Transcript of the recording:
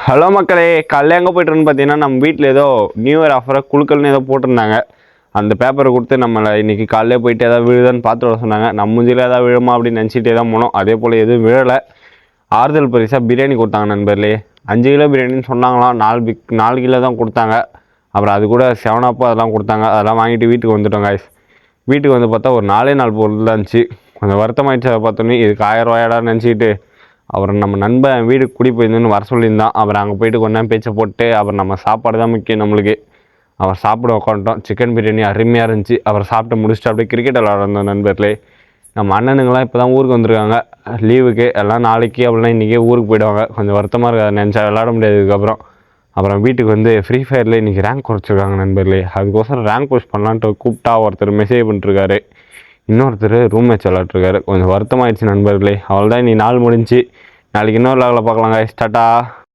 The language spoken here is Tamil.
ஹலோ மக்களே, காலையில் எங்கே போய்ட்டுருன்னு பார்த்தீங்கன்னா நம்ம வீட்டில் ஏதோ நியூ இயர் ஆஃபராக குழுக்கள்னு ஏதோ போட்டிருந்தாங்க. அந்த பேப்பரை கொடுத்து நம்மளை இன்றைக்கி காலையில் போயிட்டு எதாவது விழுதான்னு பார்த்து வர சொன்னாங்க. நம்ம மூஞ்சியில் ஏதாவது விழுமா அப்படின்னு நினச்சிட்டே தான் போனோம். அதே போல் எதுவும் விழலை. ஆறுதல் பரிசாக பிரியாணி கொடுத்தாங்க நண்பர்களே. 5 கிலோ பிரியாணின்னு சொன்னாங்களாம். 4 கிலோ தான் கொடுத்தாங்க. அப்புறம் அது கூட 7 அதெல்லாம் கொடுத்தாங்க. அதெல்லாம் வாங்கிட்டு வீட்டுக்கு வந்துட்டோம் காய்ஸ். வீட்டுக்கு வந்து பார்த்தா ஒரு 4 பொருள் தான் இருந்துச்சு. கொஞ்சம் வருத்தமாயிடுச்சு. அதை பார்த்தோன்னே இதுக்கு 1000 ரூபாயாடான்னு நினச்சிக்கிட்டு அப்புறம் நம்ம நண்பன் வீட்டுக்கு குடி போயிருந்தோன்னு வர சொல்லியிருந்தான். அப்புறம் அங்கே போயிட்டு கொஞ்ச நேரம் பேச்சை போட்டு அப்புறம் நம்ம சாப்பாடு தான் முக்கியம் நம்மளுக்கு. அவர் சாப்பிட உட்காந்துட்டோம். சிக்கன் பிரியாணி அருமையாக இருந்துச்சு. அப்புறம் சாப்பிட்டு முடிச்சுட்டு அப்படியே கிரிக்கெட் விளாட்றோம் நண்பர்களே. நம்ம அண்ணனுங்களாம் இப்போ தான் ஊருக்கு வந்திருக்காங்க லீவுக்கு. எல்லாம் நாளைக்கு அப்படின்னா இன்றைக்கே ஊருக்கு போயிடுவாங்க. கொஞ்சம் வருத்தமாக இருக்குது. நினச்சா விளாட முடியாது இதுக்கப்புறம். அப்புறம் வீட்டுக்கு வந்து ஃப்ரீ ஃபயரில் இன்றைக்கி ரேங்க் குறைச்சிருக்காங்க நண்பர்களே. அதுக்கோசரம் ரேங்க் புஷ் பண்ணலான்ட்டு கூப்பிட்டா ஒருத்தர் மெசேஜ் பண்ணிட்டுருக்காரு. இன்னொருத்தர் ரூம் மேட்ச் விளாட்ருக்காரு. கொஞ்சம் வருத்தமாகிடுச்சு நண்பர்களே. அவள் தான் இன்றைக்கி நாள் முடிஞ்சு. நாளைக்கு இன்னொரு லாகில் பார்க்கலாம் காய்ஸ். டாட்டா.